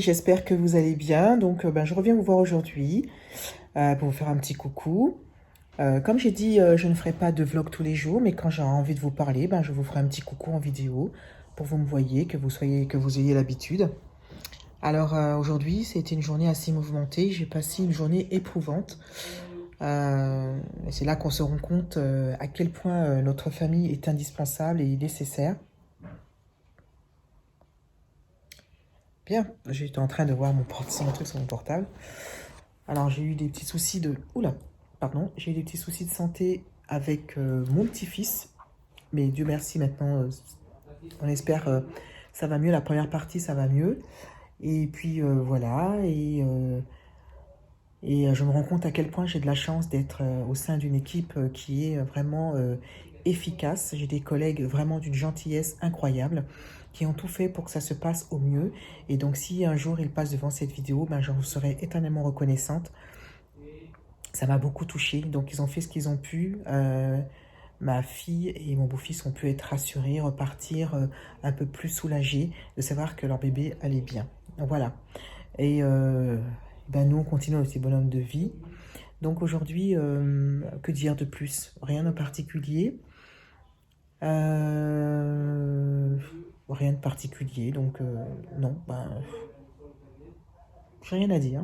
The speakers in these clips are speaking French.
j'espère que vous allez bien. Donc, je reviens vous voir aujourd'hui pour vous faire un petit coucou. Comme j'ai dit, je ne ferai pas de vlog tous les jours, mais quand j'aurai envie de vous parler, je vous ferai un petit coucou en vidéo pour que vous me voyez, que vous ayez l'habitude. Alors, aujourd'hui, c'était une journée assez mouvementée. J'ai passé une journée éprouvante. C'est là qu'on se rend compte à quel point notre famille est indispensable et nécessaire. Bien, j'étais en train de voir son truc sur mon portable. Alors, j'ai eu des petits soucis de... Oula, pardon. J'ai eu des petits soucis de santé avec mon petit-fils. Mais Dieu merci, maintenant, on espère ça va mieux. La première partie, ça va mieux. Et puis, voilà. Et je me rends compte à quel point j'ai de la chance d'être au sein d'une équipe qui est vraiment efficace. J'ai des collègues vraiment d'une gentillesse incroyable qui ont tout fait pour que ça se passe au mieux. Et donc, si un jour ils passent devant cette vidéo, j'en serai éternellement reconnaissante. Ça m'a beaucoup touchée. Donc, ils ont fait ce qu'ils ont pu. Ma fille et mon beau-fils ont pu être rassurés, repartir un peu plus soulagés de savoir que leur bébé allait bien. Donc, voilà. Et nous, on continue aussi bonhomme de vie. Donc aujourd'hui, que dire de plus? Rien de particulier. Rien de particulier, donc non, j'ai rien à dire.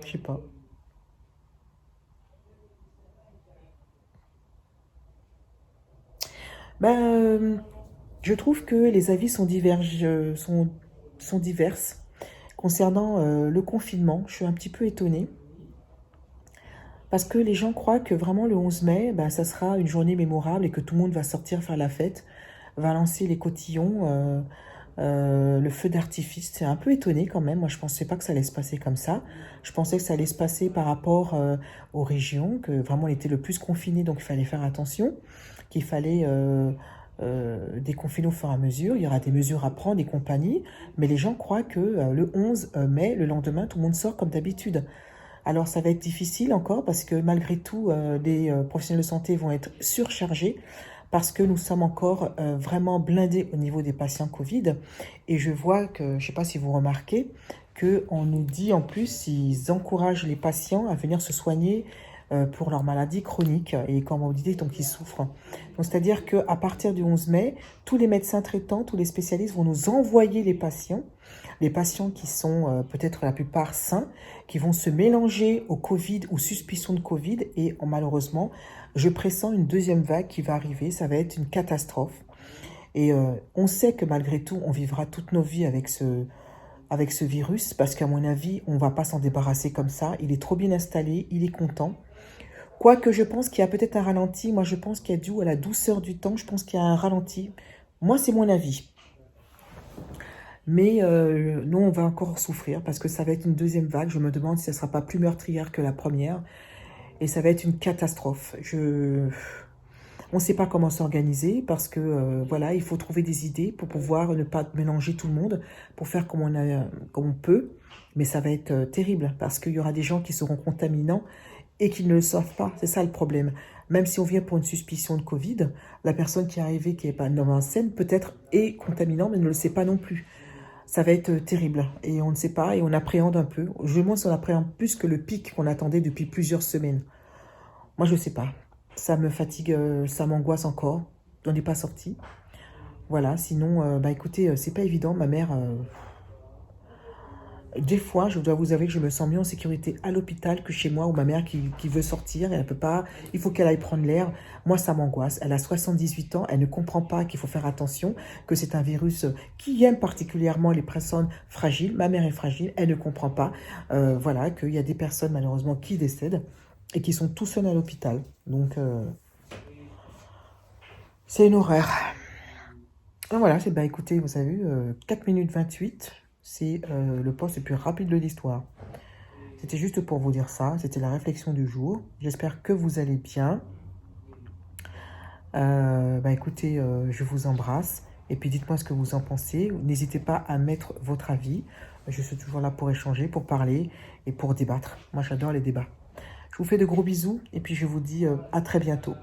Je sais pas. Je trouve que les avis sont sont diverses concernant le confinement. Je suis un petit peu étonnée. Parce que les gens croient que vraiment le 11 mai, ça sera une journée mémorable et que tout le monde va sortir faire la fête, va lancer les cotillons, le feu d'artifice. C'est un peu étonné quand même. Moi, je ne pensais pas que ça allait se passer comme ça. Je pensais que ça allait se passer par rapport aux régions, que vraiment on était le plus confiné, donc il fallait faire attention, qu'il fallait déconfiner au fur et à mesure. Il y aura des mesures à prendre et compagnie. Mais les gens croient que le 11 mai, le lendemain, tout le monde sort comme d'habitude. Alors, ça va être difficile encore parce que malgré tout, les professionnels de santé vont être surchargés parce que nous sommes encore vraiment blindés au niveau des patients Covid. Et je vois que, je ne sais pas si vous remarquez, qu'on nous dit en plus, ils encouragent les patients à venir se soigner pour leur maladie chronique et comme on dit, donc ils souffrent. Donc, c'est-à-dire qu'à partir du 11 mai, tous les médecins traitants, tous les spécialistes vont nous envoyer les patients qui sont peut-être la plupart sains, qui vont se mélanger au Covid ou suspicion de Covid et malheureusement, je pressens une deuxième vague qui va arriver, ça va être une catastrophe. Et on sait que malgré tout, on vivra toutes nos vies avec ce virus parce qu'à mon avis, on ne va pas s'en débarrasser comme ça. Il est trop bien installé, il est content. Quoique je pense qu'il y a peut-être un ralenti, moi je pense qu'il y a dû à la douceur du temps, je pense qu'il y a un ralenti. Moi, c'est mon avis. Mais nous, on va encore souffrir parce que ça va être une deuxième vague. Je me demande si ça ne sera pas plus meurtrière que la première. Et ça va être une catastrophe. On ne sait pas comment s'organiser parce que, voilà, il faut trouver des idées pour pouvoir ne pas mélanger tout le monde, pour faire comme on peut. Mais ça va être terrible parce qu'il y aura des gens qui seront contaminants et qui ne le savent pas. C'est ça le problème. Même si on vient pour une suspicion de Covid, la personne qui est arrivée, qui n'est pas en scène, peut-être est contaminant, mais ne le sait pas non plus. Ça va être terrible et on ne sait pas et on appréhende un peu. Je me demande si on appréhende plus que le pic qu'on attendait depuis plusieurs semaines. Moi, je ne sais pas. Ça me fatigue, ça m'angoisse encore. On n'est pas sorti. Voilà, sinon, écoutez, c'est pas évident. Ma mère, des fois, je dois vous avouer que je me sens mieux en sécurité à l'hôpital que chez moi, où ma mère qui veut sortir, elle ne peut pas, il faut qu'elle aille prendre l'air. Moi, ça m'angoisse. Elle a 78 ans, elle ne comprend pas qu'il faut faire attention, que c'est un virus qui aime particulièrement les personnes fragiles. Ma mère est fragile, elle ne comprend pas, voilà, qu'il y a des personnes malheureusement qui décèdent et qui sont tout seuls à l'hôpital. Donc, c'est une horreur. Donc voilà, écoutez, vous avez vu, 4 minutes 28. C'est le post le plus rapide de l'histoire. C'était juste pour vous dire ça. C'était la réflexion du jour. J'espère que vous allez bien. Écoutez, je vous embrasse. Et puis dites-moi ce que vous en pensez. N'hésitez pas à mettre votre avis. Je suis toujours là pour échanger, pour parler et pour débattre. Moi, j'adore les débats. Je vous fais de gros bisous. Et puis je vous dis à très bientôt.